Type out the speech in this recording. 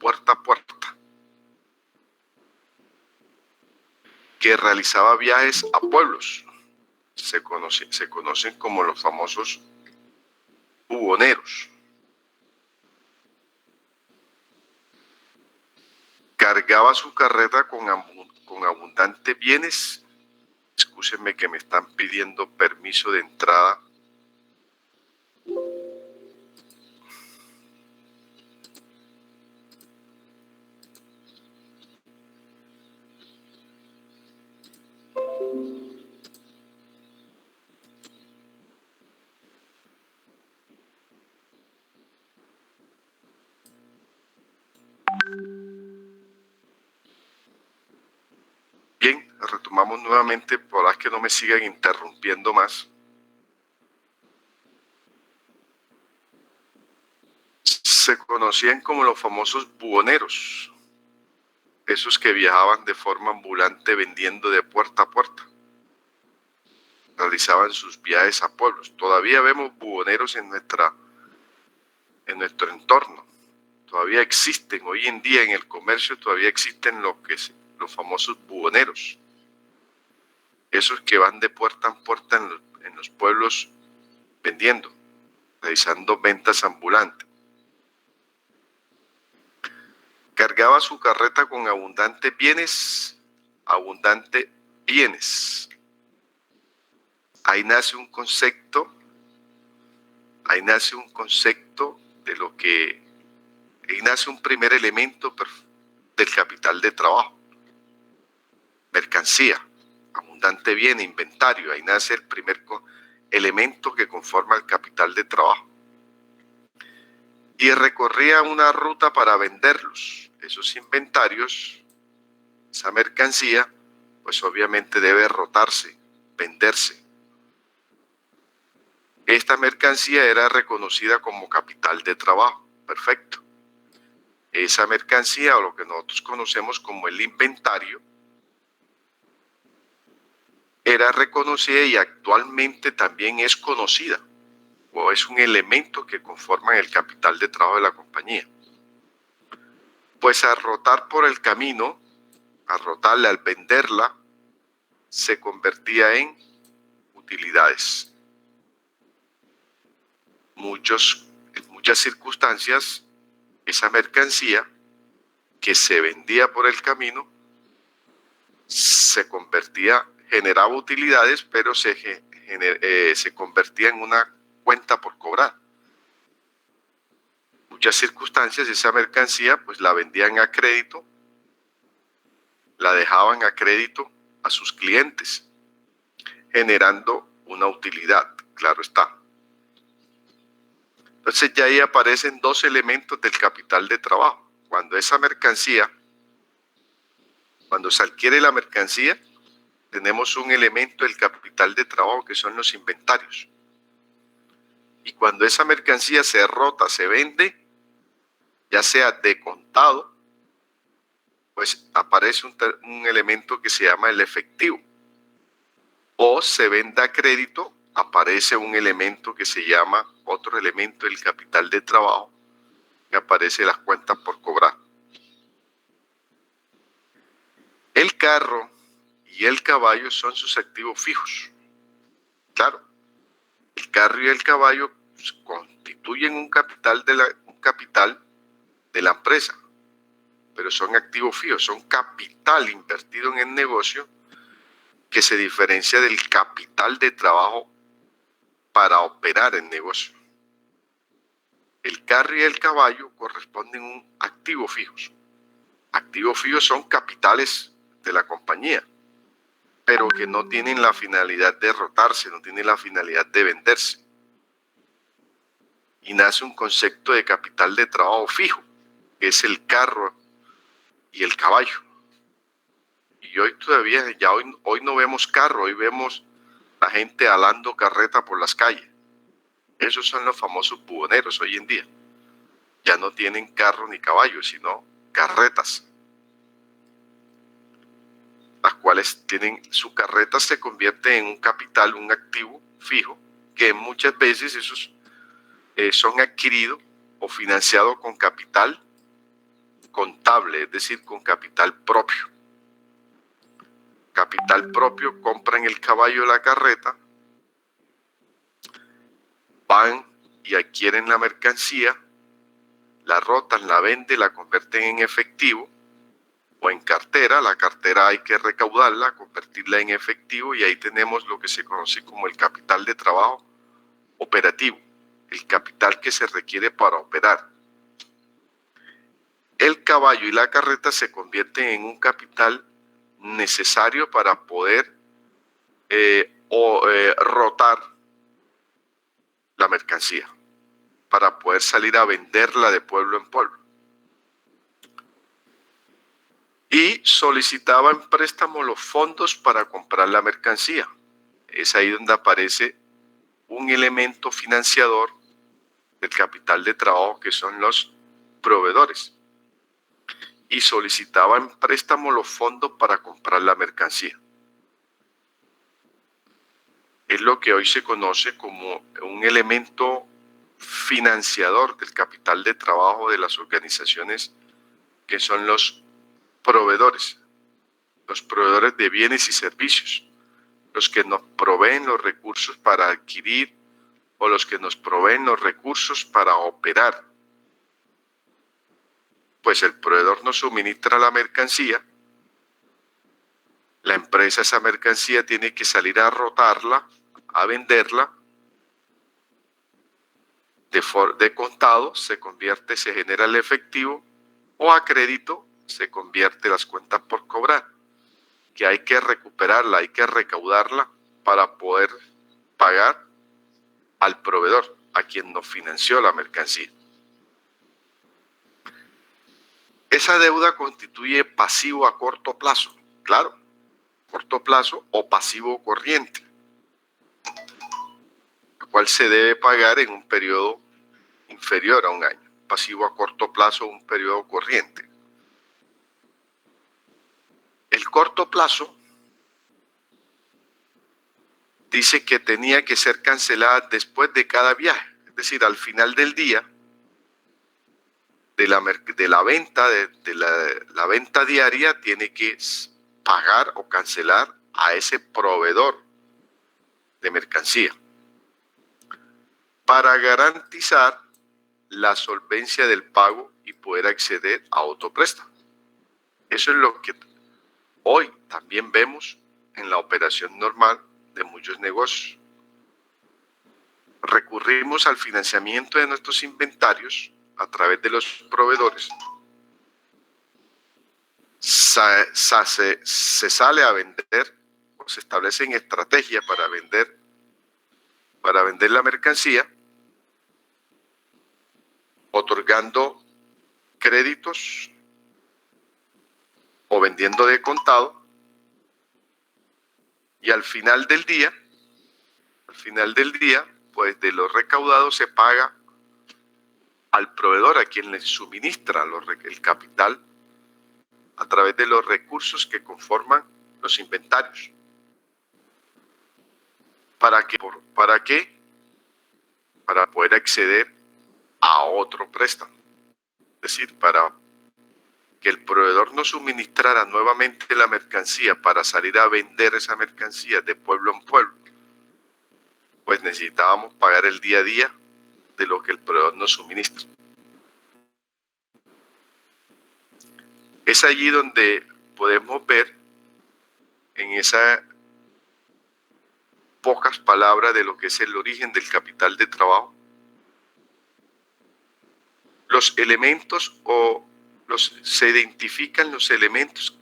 puerta a puerta, que realizaba viajes a pueblos. Se conocen como los famosos buhoneros. Cargaba su carreta con abundantes bienes. Escúchenme que me están pidiendo permiso de entrada. Bien, retomamos nuevamente, por que no me sigan interrumpiendo más. Se conocían como los famosos buhoneros, esos que viajaban de forma ambulante vendiendo de puerta a puerta. Realizaban sus viajes a pueblos. Todavía vemos buhoneros en nuestro entorno. Todavía existen, hoy en día en el comercio todavía existen los famosos buhoneros. Esos que van de puerta en puerta en los pueblos vendiendo, realizando ventas ambulantes. Cargaba su carreta con abundantes bienes. Ahí nace un concepto de lo que, ahí nace un primer elemento del capital de trabajo. Mercancía, abundante bien, inventario, ahí nace el primer elemento que conforma el capital de trabajo. Y recorría una ruta para venderlos. Esos inventarios, esa mercancía, pues obviamente debe rotarse, venderse. Esta mercancía era reconocida como capital de trabajo. Perfecto. Esa mercancía, o lo que nosotros conocemos como el inventario, era reconocida y actualmente también es conocida, o es un elemento que conforma el capital de trabajo de la compañía. Pues al rotar por el camino, al rotarla, al venderla, se convertía en utilidades. En muchas circunstancias, esa mercancía que se vendía por el camino generaba utilidades, pero se convertía en una cuenta por cobrar. Muchas circunstancias esa mercancía pues la vendían a crédito, la dejaban a crédito a sus clientes, generando una utilidad, claro está. Entonces ya ahí aparecen dos elementos del capital de trabajo. Cuando se adquiere la mercancía, tenemos un elemento del capital de trabajo que son los inventarios. Y cuando esa mercancía se rota, se vende, ya sea de contado, pues aparece un elemento que se llama el efectivo. O se vende a crédito, aparece un elemento que se llama, otro elemento del capital de trabajo, que aparece las cuentas por cobrar. El carro y el caballo son sus activos fijos. Claro, el carro y el caballo constituyen un capital de la empresa, pero son activos fijos, son capital invertido en el negocio que se diferencia del capital de trabajo para operar el negocio. El carro y el caballo corresponden a un activo fijos. Activos fijos son capitales de la compañía, pero que no tienen la finalidad de rotarse, no tienen la finalidad de venderse. Y nace un concepto de capital de trabajo fijo, que es el carro y el caballo. Y hoy todavía, hoy no vemos carro, hoy vemos la gente alando carreta por las calles. Esos son los famosos buhoneros hoy en día. Ya no tienen carro ni caballo, sino carretas, las cuales su carreta se convierte en un capital, un activo fijo, que muchas veces esos son adquiridos o financiados con capital contable, es decir, con capital propio. Capital propio, compran el caballo o la carreta, van y adquieren la mercancía, la rotan, la venden, la convierten en efectivo o en cartera. La cartera hay que recaudarla, convertirla en efectivo, y ahí tenemos lo que se conoce como el capital de trabajo operativo, el capital que se requiere para operar. El caballo y la carreta se convierten en un capital necesario para poder rotar la mercancía, para poder salir a venderla de pueblo en pueblo. Y solicitaba en préstamo los fondos para comprar la mercancía. Es ahí donde aparece un elemento financiador del capital de trabajo, que son los proveedores. Y solicitaba en préstamo los fondos para comprar la mercancía. Es lo que hoy se conoce como un elemento financiador del capital de trabajo de las organizaciones, que son los proveedores de bienes y servicios, los que nos proveen los recursos para adquirir o los que nos proveen los recursos para operar. Pues el proveedor nos suministra la mercancía, la empresa esa mercancía tiene que salir a rotarla, a venderla, de contado se genera el efectivo, o a crédito se convierte las cuentas por cobrar, que hay que recuperarla, hay que recaudarla para poder pagar al proveedor, a quien nos financió la mercancía. Esa deuda constituye pasivo a corto plazo, claro, corto plazo o pasivo corriente, el cual se debe pagar en un periodo inferior a un año. Pasivo a corto plazo, un periodo corriente. El corto plazo dice que tenía que ser cancelada después de cada viaje, es decir, al final del día de la venta, la venta diaria, tiene que pagar o cancelar a ese proveedor de mercancía para garantizar la solvencia del pago y poder acceder a otro préstamo. Eso es lo que hoy también vemos en la operación normal de muchos negocios. Recurrimos al financiamiento de nuestros inventarios a través de los proveedores. Se sale a vender, o se establecen estrategias para vender la mercancía, otorgando créditos o vendiendo de contado, y al final del día, pues de los recaudados se paga al proveedor, a quien le suministra el capital a través de los recursos que conforman los inventarios. ¿Para qué? Para poder acceder a otro préstamo. Es decir, para que el proveedor nos suministrara nuevamente la mercancía para salir a vender esa mercancía de pueblo en pueblo, pues necesitábamos pagar el día a día de lo que el proveedor nos suministra. Es allí donde podemos ver, en esas pocas palabras, de lo que es el origen del capital de trabajo, los elementos se identifican los elementos